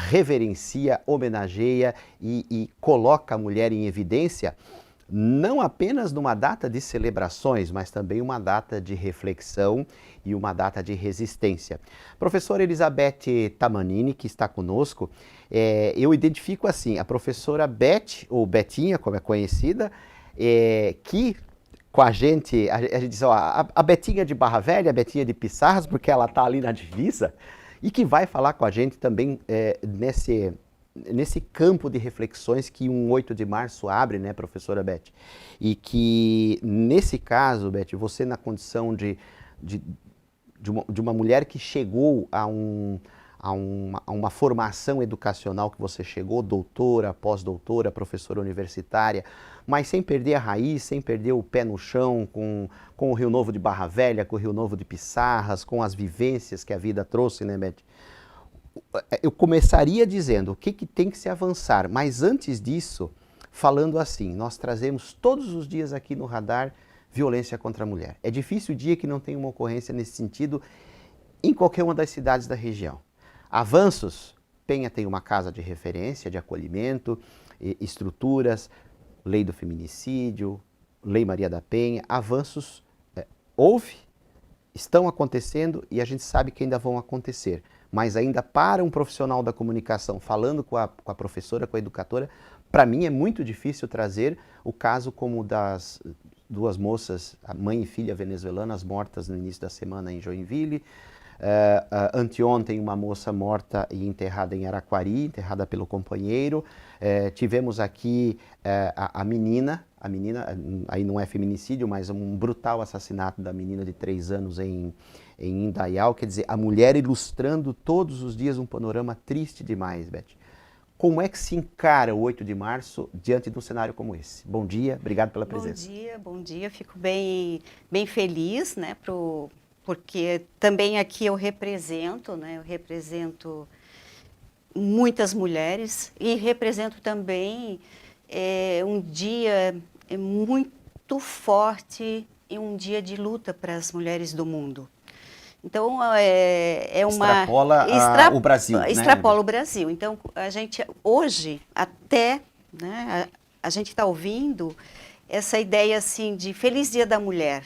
reverencia, homenageia e coloca a mulher em evidência, não apenas numa data de celebrações, mas também uma data de reflexão e uma data de resistência. Professora Elizabeth Tamanini, que está conosco, eu identifico assim, a professora Beth, ou Betinha, como é conhecida, que com a gente diz, ó, a Betinha de Barra Velha, a Betinha de Pissarras, porque ela está ali na divisa, e que vai falar com a gente também nesse campo de reflexões que um 8 de março abre, né, professora Beth? E que, nesse caso, Beth, você na condição de uma mulher que chegou a uma formação educacional que você chegou, doutora, pós-doutora, professora universitária, mas sem perder a raiz, sem perder o pé no chão com o Rio Novo de Barra Velha, com o Rio Novo de Pissarras, com as vivências que a vida trouxe, né, Beth? Eu começaria dizendo o que tem que se avançar, mas antes disso, falando assim, nós trazemos todos os dias aqui no Radar violência contra a mulher. É difícil o dia que não tem uma ocorrência nesse sentido em qualquer uma das cidades da região. Avanços, Penha tem uma casa de referência, de acolhimento, estruturas, lei do feminicídio, lei Maria da Penha, avanços houve, estão acontecendo e a gente sabe que ainda vão acontecer. Mas ainda para um profissional da comunicação, falando com a professora, com a educadora, para mim é muito difícil trazer o caso como das duas moças, a mãe e filha venezuelanas, mortas no início da semana em Joinville. Anteontem, uma moça morta e enterrada em Araquari, enterrada pelo companheiro. Tivemos aqui a menina, aí não é feminicídio, mas um brutal assassinato da menina de 3 anos em Indaial. Quer dizer, a mulher ilustrando todos os dias um panorama triste demais, Beth. Como é que se encara o 8 de março diante de um cenário como esse? Bom dia, obrigado pela presença. Bom dia. Fico bem feliz, né, porque também aqui eu represento, né, muitas mulheres e represento também um dia muito forte e um dia de luta para as mulheres do mundo. Então, extrapola o Brasil, né? Extrapola o Brasil. Então, a gente, hoje, até, né, a gente está ouvindo essa ideia, assim, de Feliz Dia da Mulher.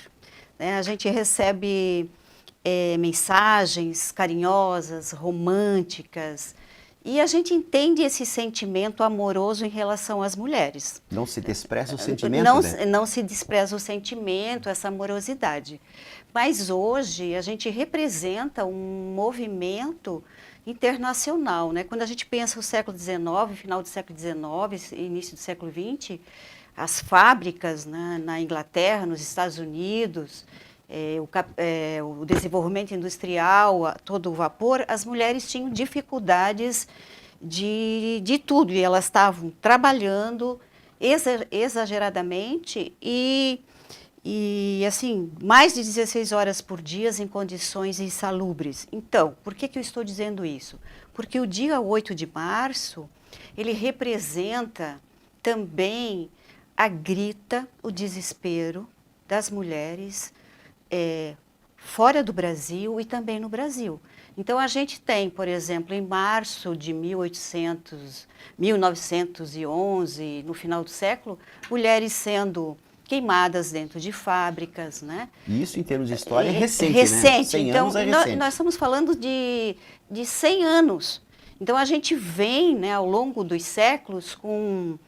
Né? A gente recebe mensagens carinhosas, românticas, e a gente entende esse sentimento amoroso em relação às mulheres. Não se despreza o sentimento, né? Não se despreza o sentimento, essa amorosidade. Mas hoje a gente representa um movimento internacional, né? Quando a gente pensa o século XIX, final do século XIX, início do século XX, as fábricas, né, na Inglaterra, nos Estados Unidos, o desenvolvimento industrial, todo o vapor, as mulheres tinham dificuldades de tudo, e elas estavam trabalhando exageradamente e assim, mais de 16 horas por dia em condições insalubres. Então, por que eu estou dizendo isso? Porque o dia 8 de março, ele representa também a grita, o desespero das mulheres fora do Brasil e também no Brasil. Então, a gente tem, por exemplo, em março de 1911, no final do século, mulheres sendo queimadas dentro de fábricas, né? Isso, em termos de história, é recente, recente, né? 100 então, anos é recente. Nós estamos falando de 100 anos. Então, a gente vem, né, ao longo dos séculos, com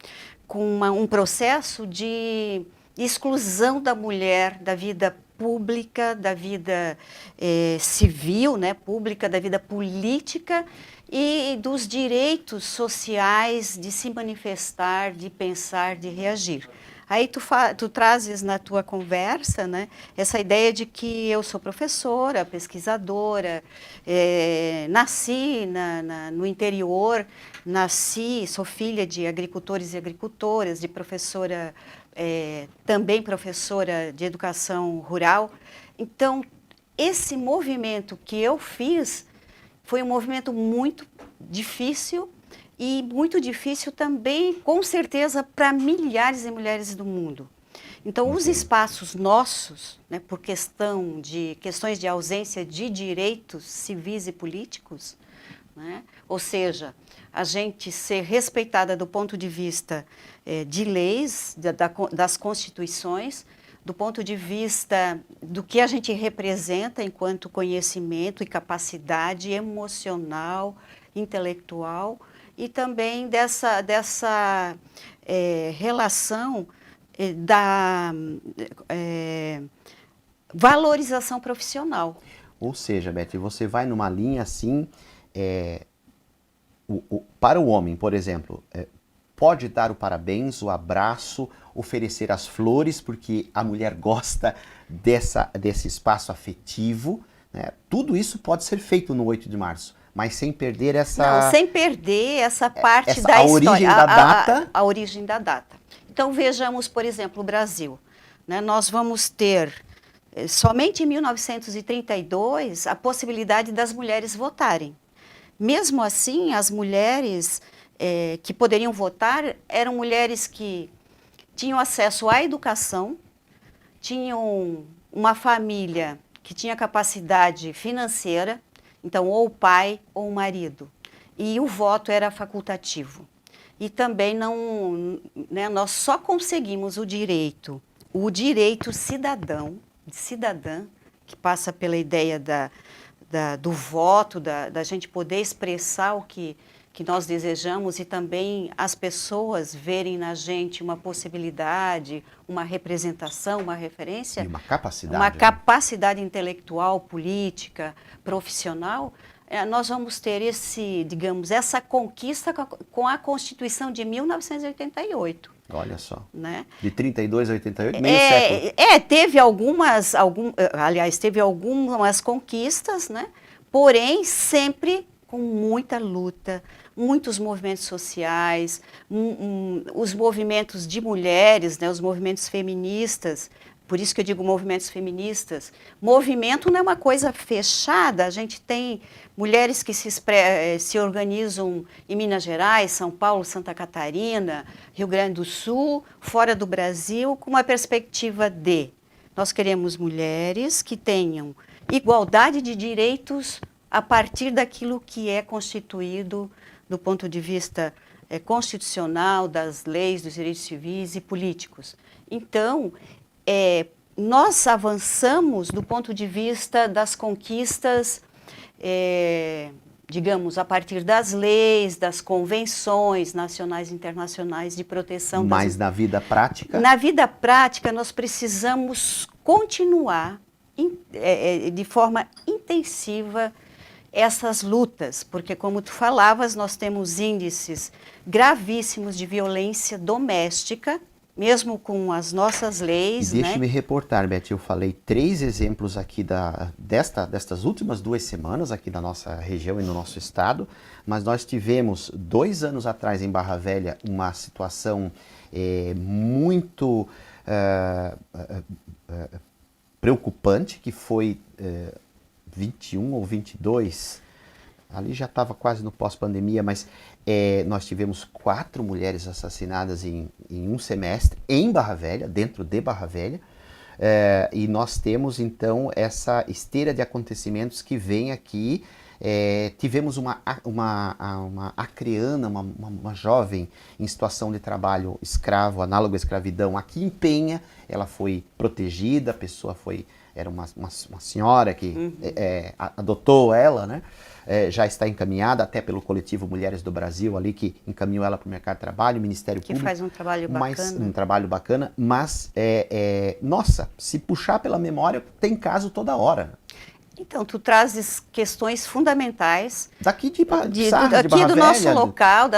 um processo de exclusão da mulher da vida pública, da vida civil, né, pública, da vida política e dos direitos sociais de se manifestar, de pensar, de reagir. Aí tu trazes na tua conversa, né, essa ideia de que eu sou professora, pesquisadora, nasci no interior, sou filha de agricultores e agricultoras, de professora, também professora de educação rural. Então, esse movimento que eu fiz foi um movimento muito difícil, e muito difícil também, com certeza, para milhares de mulheres do mundo. Então, os espaços nossos, né, por questões de ausência de direitos civis e políticos, né? Ou seja, a gente ser respeitada do ponto de vista de leis, das constituições, do ponto de vista do que a gente representa enquanto conhecimento e capacidade emocional, intelectual, e também dessa relação da valorização profissional. Ou seja, Beth, você vai numa linha assim, para o homem, por exemplo, pode dar o parabéns, o abraço, oferecer as flores, porque a mulher gosta desse espaço afetivo, né? Tudo isso pode ser feito no 8 de março, mas sem perder essa... Não, sem perder essa parte essa, da a história. Origem da data. A origem da data. Então vejamos, por exemplo, o Brasil, né? Nós vamos ter, somente em 1932, a possibilidade das mulheres votarem. Mesmo assim, as mulheres que poderiam votar eram mulheres que tinham acesso à educação, tinham uma família que tinha capacidade financeira, então ou o pai ou o marido, e o voto era facultativo. E também não, né, nós só conseguimos o direito cidadã, que passa pela ideia do voto, da gente poder expressar o que nós desejamos e também as pessoas verem na gente uma possibilidade, uma representação, uma referência. E uma capacidade. Uma capacidade intelectual, política, profissional. Nós vamos ter essa conquista com a Constituição de 1988. Olha só. Né? De 32 a 88, meio século. Teve algumas conquistas, né? Porém, sempre com muita luta, muitos movimentos sociais, os movimentos de mulheres, né? Os movimentos feministas. Por isso que eu digo movimentos feministas. Movimento não é uma coisa fechada. A gente tem mulheres que se organizam em Minas Gerais, São Paulo, Santa Catarina, Rio Grande do Sul, fora do Brasil, com uma perspectiva de nós queremos mulheres que tenham igualdade de direitos a partir daquilo que é constituído do ponto de vista constitucional, das leis, dos direitos civis e políticos. Então, nós avançamos do ponto de vista das conquistas, digamos, a partir das leis, das convenções nacionais e internacionais de proteção. Mas na vida prática? Na vida prática, nós precisamos continuar de forma intensiva essas lutas, porque, como tu falavas, nós temos índices gravíssimos de violência doméstica, mesmo com as nossas leis. Deixe-me reportar, Beth, eu falei 3 exemplos aqui destas últimas 2 semanas aqui da nossa região e no nosso estado, mas nós tivemos 2 anos atrás em Barra Velha uma situação muito preocupante, que foi 21 ou 22, ali já estava quase no pós-pandemia, mas nós tivemos 4 mulheres assassinadas em um semestre em Barra Velha, dentro de Barra Velha, e nós temos então essa esteira de acontecimentos que vem aqui. Tivemos uma acreana, uma jovem em situação de trabalho escravo, análogo à escravidão, aqui em Penha. Ela foi protegida, a pessoa era uma senhora que adotou ela, né? Já está encaminhada até pelo coletivo Mulheres do Brasil ali, que encaminhou ela para o mercado de trabalho, o Ministério Público. Que faz um trabalho bacana. Um trabalho bacana, mas, nossa, se puxar pela memória, tem caso toda hora. Então, tu trazes questões fundamentais daqui de Barra do nosso local,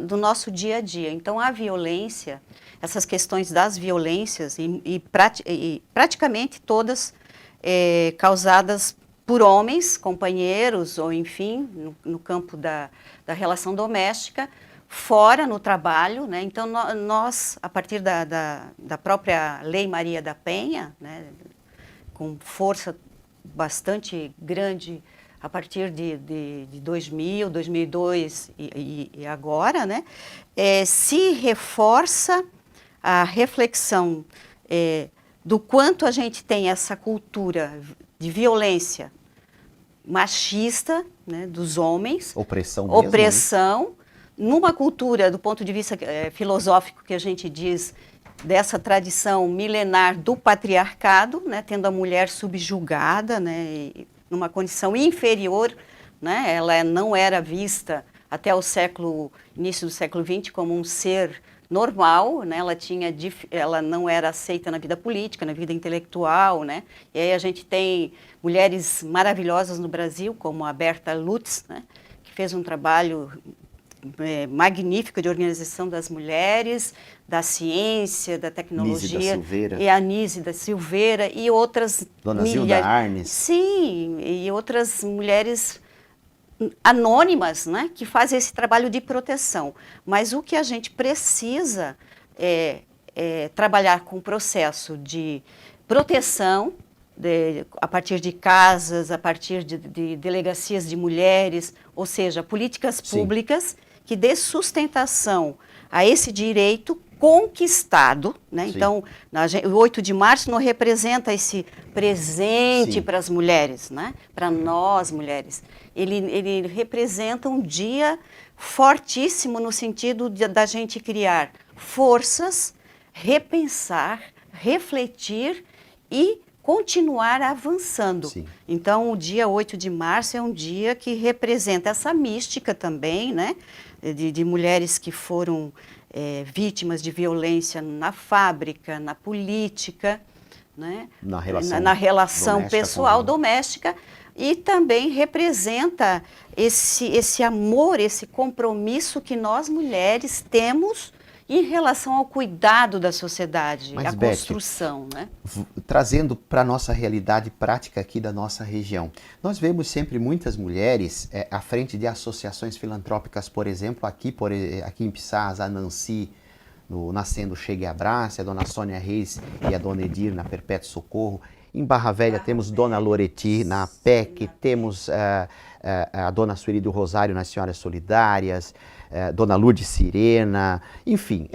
do nosso dia a dia. Então, a violência, essas questões das violências, e praticamente todas causadas por homens, companheiros, ou enfim, no campo da relação doméstica, fora no trabalho, né? Então, nós, a partir da própria Lei Maria da Penha, né, com força bastante grande a partir de 2000, 2002 e agora, né, se reforça a reflexão do quanto a gente tem essa cultura de violência machista, né, dos homens. Opressão mesmo, Opressão, numa cultura, do ponto de vista filosófico, que a gente diz, dessa tradição milenar do patriarcado, né, tendo a mulher subjugada, né, numa condição inferior, né, ela não era vista até o início do século XX como um ser normal, né, ela não era aceita na vida política, na vida intelectual, né, e aí a gente tem mulheres maravilhosas no Brasil, como a Berta Lutz, né, que fez um trabalho magnífico de organização das mulheres, da ciência, da tecnologia. Nise da Silveira. E a Nise da Silveira e outras Dona Zilda Arnes. Sim, e outras mulheres anônimas, né, que fazem esse trabalho de proteção. Mas o que a gente precisa é trabalhar com o processo de proteção, a partir de casas, a partir de delegacias de mulheres, ou seja, políticas públicas que dê sustentação a esse direito conquistado, né? Então, o 8 de março não representa esse presente para as mulheres, né? Para nós mulheres. Ele representa um dia fortíssimo no sentido da gente criar forças, repensar, refletir e continuar avançando. Sim. Então, o dia 8 de março é um dia que representa essa mística também, né? De mulheres que foram vítimas de violência na fábrica, na política, né? Na relação pessoal, doméstica, e também representa esse amor, esse compromisso que nós mulheres temos em relação ao cuidado da sociedade, a construção, né? Trazendo para a nossa realidade prática aqui da nossa região, nós vemos sempre muitas mulheres à frente de associações filantrópicas, por exemplo, aqui em Pissarras, a Nancy, no Nascendo Chega e Abraça, a Dona Sônia Reis e a Dona Edir na Perpétuo Socorro. Em Barra Velha temos Dona Loreti na APEC, temos a Dona Sueli do Rosário nas Senhoras Solidárias, Dona Lourdes Sirena, enfim,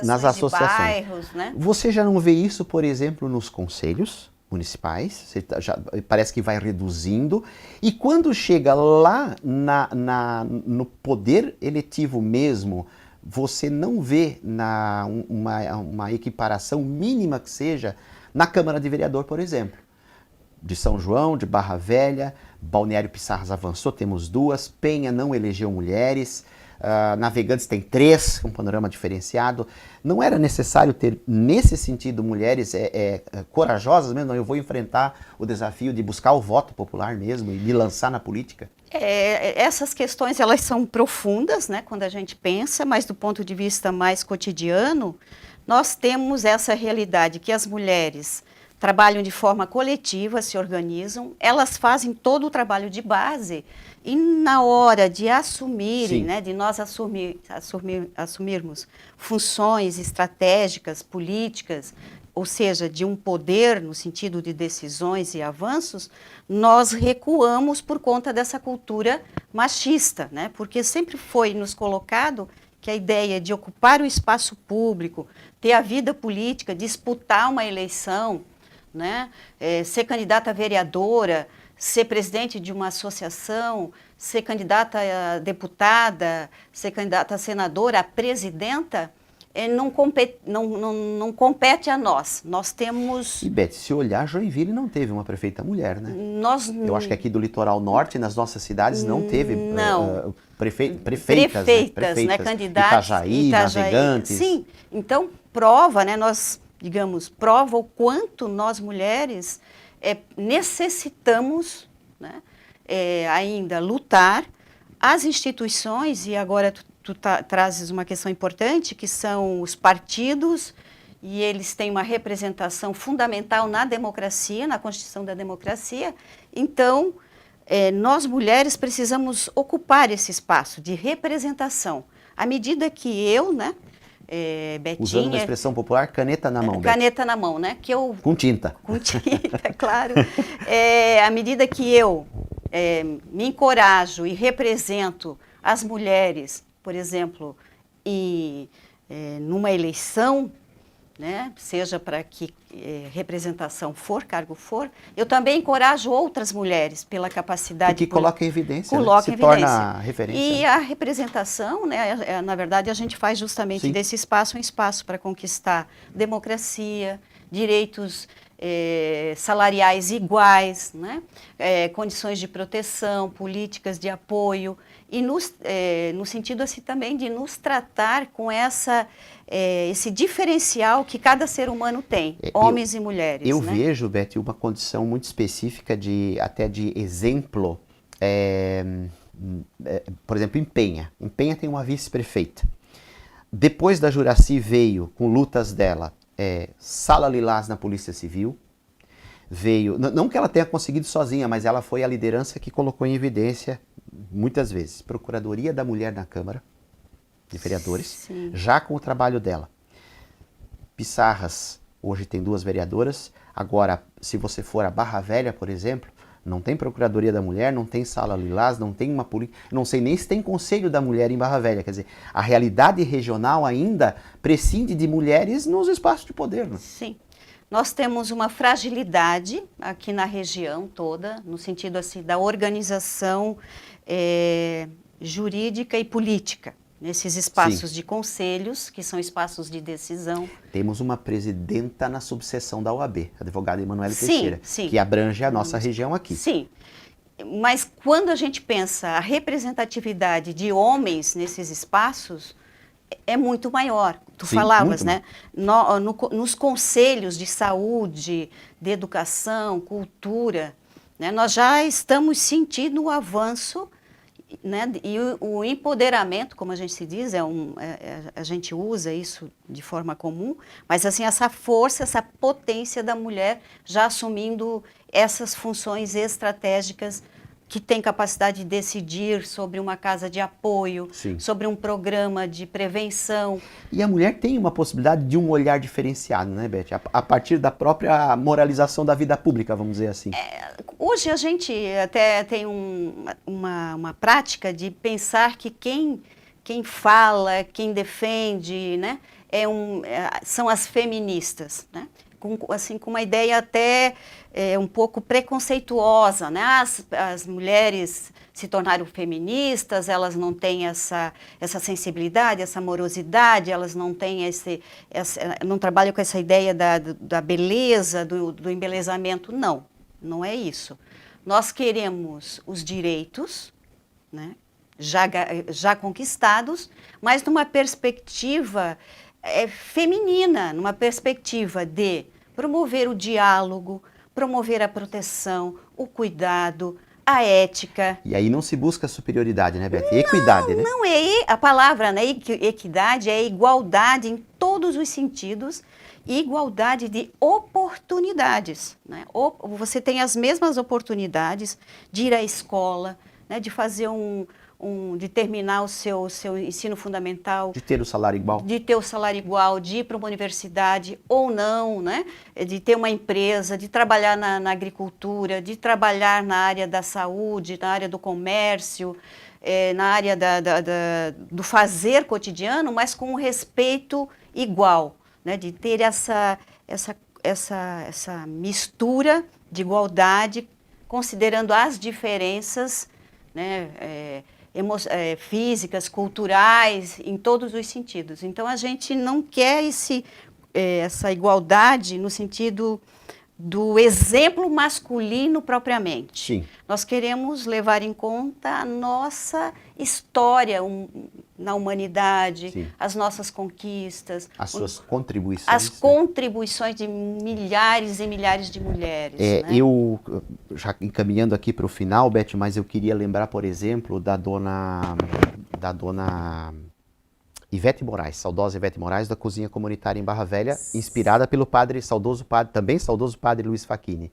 nas associações de bairros, né? Você já não vê isso, por exemplo, nos conselhos municipais? Você parece que vai reduzindo. E quando chega lá no poder eletivo mesmo, você não vê uma equiparação mínima que seja na Câmara de Vereador, por exemplo. De São João, de Barra Velha, Balneário Pissarras avançou, temos 2, Penha não elegeu mulheres, Navegantes tem 3, um panorama diferenciado. Não era necessário ter, nesse sentido, mulheres corajosas mesmo? Não, eu vou enfrentar o desafio de buscar o voto popular mesmo e me lançar na política? Essas questões, elas são profundas, né, quando a gente pensa, mas do ponto de vista mais cotidiano, nós temos essa realidade que as mulheres trabalham de forma coletiva, se organizam, elas fazem todo o trabalho de base e na hora de assumirem, né, de nós assumirmos funções estratégicas, políticas, ou seja, de um poder no sentido de decisões e avanços, nós recuamos por conta dessa cultura machista, né, porque sempre foi nos colocado que a ideia de ocupar o espaço público, ter a vida política, disputar uma eleição, né, ser candidata a vereadora, ser presidente de uma associação, ser candidata a deputada, ser candidata a senadora, a presidenta, não compete a nós. Nós temos... E, Beth, se olhar, Joinville não teve uma prefeita mulher, né? Eu acho que aqui do litoral norte, nas nossas cidades, não teve prefeitas, né? Candidatas. Itajaí, Navegantes. Sim, então prova, né? Prova o quanto nós mulheres necessitamos, né, ainda lutar. As instituições, e agora tu trazes uma questão importante, que são os partidos, e eles têm uma representação fundamental na democracia, na Constituição da democracia. Então, nós mulheres precisamos ocupar esse espaço de representação. À medida que eu, né, Betinha, usando a expressão popular, caneta na mão. Caneta na mão, né? Com tinta. Com tinta, claro. À medida que eu me encorajo e represento as mulheres, por exemplo, numa eleição, né, seja para que representação for, cargo for, eu também encorajo outras mulheres pela capacidade... Porque coloca em evidência, coloca né? em Se evidência. torna referência. E a representação, né, na verdade, a gente faz justamente Sim. desse espaço um espaço para conquistar democracia, direitos salariais iguais, né, condições de proteção, políticas de apoio, e no sentido assim também de nos tratar com esse diferencial que cada ser humano tem, homens e mulheres. Eu né? vejo, Beth, uma condição muito específica até de exemplo, por exemplo, em Penha. Em Penha tem uma vice-prefeita. Depois da Juracy veio, com lutas dela, Sala Lilás na Polícia Civil. Veio, não que ela tenha conseguido sozinha, mas ela foi a liderança que colocou em evidência, muitas vezes, Procuradoria da Mulher na Câmara de Vereadores, Sim. já com o trabalho dela. Pissarras, hoje tem 2 vereadoras. Agora, se você for a Barra Velha, por exemplo, não tem Procuradoria da Mulher, não tem Sala Lilás, não tem uma polícia, não sei nem se tem Conselho da Mulher em Barra Velha. Quer dizer, a realidade regional ainda prescinde de mulheres nos espaços de poder. Né? Sim. Nós temos uma fragilidade aqui na região toda, no sentido assim da organização jurídica e política, nesses espaços Sim. de conselhos, que são espaços de decisão. Temos uma presidenta na subseção da OAB, a advogada Emanuele Sim, Teixeira, sim. que abrange a nossa região aqui. Sim, mas quando a gente pensa a representatividade de homens nesses espaços, é muito maior. Tu Sim, falavas, muito né? Nos conselhos de saúde, de educação, cultura, né? Nós já estamos sentindo o avanço, né? E o empoderamento, como a gente se diz, a gente usa isso de forma comum, mas assim, essa força, essa potência da mulher já assumindo essas funções estratégicas que tem capacidade de decidir sobre uma casa de apoio, Sim. sobre um programa de prevenção. E a mulher tem uma possibilidade de um olhar diferenciado, né, Beth? A partir da própria moralização da vida pública, vamos dizer assim. Hoje a gente até tem uma prática de pensar que quem fala, quem defende, né, são as feministas, né? Com uma ideia até um pouco preconceituosa, né? As mulheres se tornaram feministas, elas não têm essa sensibilidade, essa amorosidade, elas não têm não trabalham com essa ideia da beleza, do embelezamento. Não é isso. Nós queremos os direitos, né? já conquistados, mas numa perspectiva feminina, numa perspectiva de promover o diálogo, promover a proteção, o cuidado, a ética. E aí não se busca superioridade, né, Beth? Equidade, né? Não é a palavra, né? Equidade é igualdade em todos os sentidos, igualdade de oportunidades, né? Você tem as mesmas oportunidades de ir à escola, né? De fazer de terminar o seu ensino fundamental. De ter o salário igual. De ter o salário igual, de ir para uma universidade ou não, né? De ter uma empresa, de trabalhar na agricultura, de trabalhar na área da saúde, na área do comércio, na área do fazer cotidiano, mas com um respeito igual, né? De ter essa mistura de igualdade, considerando as diferenças, né? Físicas, culturais, em todos os sentidos. Então, a gente não quer essa igualdade no sentido do exemplo masculino propriamente. Sim. Nós queremos levar em conta a nossa história na humanidade, Sim. as nossas conquistas. As suas contribuições. As contribuições de milhares e milhares de mulheres. Né? Eu, já encaminhando aqui para o final, Beth, mas eu queria lembrar, por exemplo, da dona Ivete Moraes, saudosa Ivete Moraes, da Cozinha Comunitária em Barra Velha, inspirada pelo saudoso padre Luiz Facchini.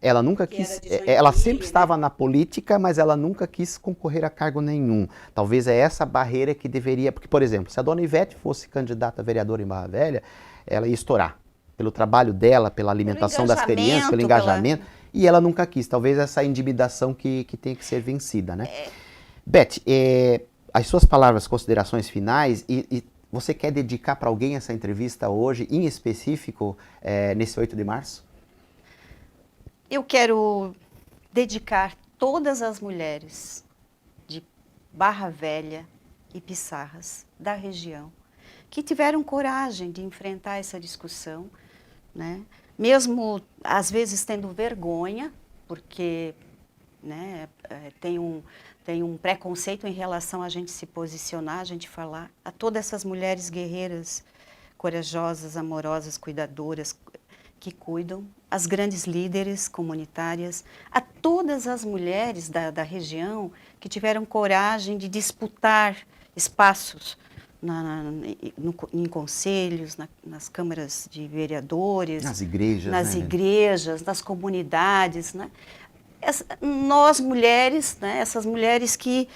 Ela nunca quis, ela sempre estava na política, mas ela nunca quis concorrer a cargo nenhum. Talvez é essa barreira que deveria, porque, por exemplo, se a dona Ivete fosse candidata a vereadora em Barra Velha, ela ia estourar pelo trabalho dela, pela alimentação das crianças, pelo engajamento, e ela nunca quis. Talvez essa intimidação que tem que ser vencida, né? Beth, as suas palavras, considerações finais, e você quer dedicar para alguém essa entrevista hoje, em específico, nesse 8 de março? Eu quero dedicar todas as mulheres de Barra Velha e Piçarras, da região, que tiveram coragem de enfrentar essa discussão, né? Mesmo, às vezes, tendo vergonha, porque, né, tem um preconceito em relação a gente se posicionar, a gente falar. A todas essas mulheres guerreiras, corajosas, amorosas, cuidadoras, que cuidam, as grandes líderes comunitárias, a todas as mulheres da região que tiveram coragem de disputar espaços em conselhos, nas câmaras de vereadores, Nas igrejas, nas né? igrejas, nas comunidades, né? Nós mulheres, né? Essas mulheres que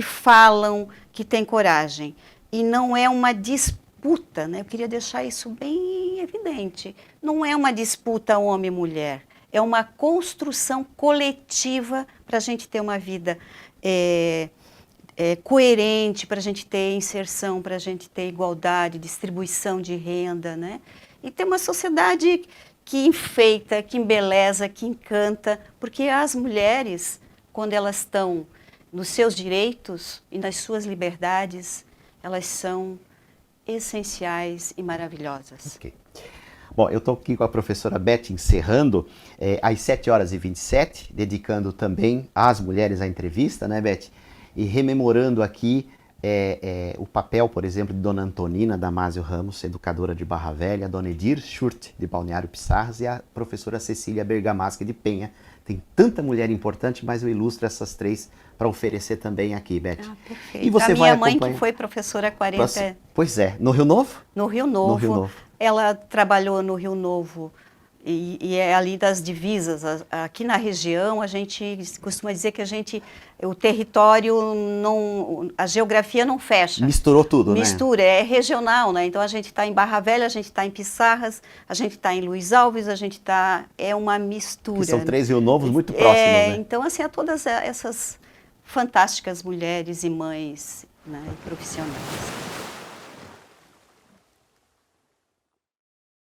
falam, que têm coragem. E não é uma disputa, né? Eu queria deixar isso bem evidente. Não é uma disputa homem e mulher. É uma construção coletiva para a gente ter uma vida coerente, para a gente ter inserção, para a gente ter igualdade, distribuição de renda, né? E ter uma sociedade que enfeita, que embeleza, que encanta, porque as mulheres, quando elas estão nos seus direitos e nas suas liberdades, elas são essenciais e maravilhosas. Okay. Bom, eu estou aqui com a professora Beth encerrando às 7h27, dedicando também às mulheres a entrevista, né, Beth? E rememorando aqui o papel, por exemplo, de Dona Antonina Damásio Ramos, educadora de Barra Velha, Dona Edir Schurt, de Balneário Piçarras, e a professora Cecília Bergamaschi, de Penha. Tem tanta mulher importante, mas eu ilustro essas três para oferecer também aqui, Beth. Ah, perfeito. E você a minha vai mãe, que foi professora há 40... Pois é, no Rio Novo? No Rio Novo. No Rio Novo. Ela trabalhou no Rio Novo e é ali das divisas. Aqui na região, a gente costuma dizer que o território, a geografia não fecha. Misturou tudo, né? Mistura, é regional, né? Então a gente está em Barra Velha, a gente está em Piçarras, a gente está em Luiz Alves, é uma mistura. Que são 3 Rio Novos muito próximos, né? Então, assim, a todas essas fantásticas mulheres e mães, né, e profissionais.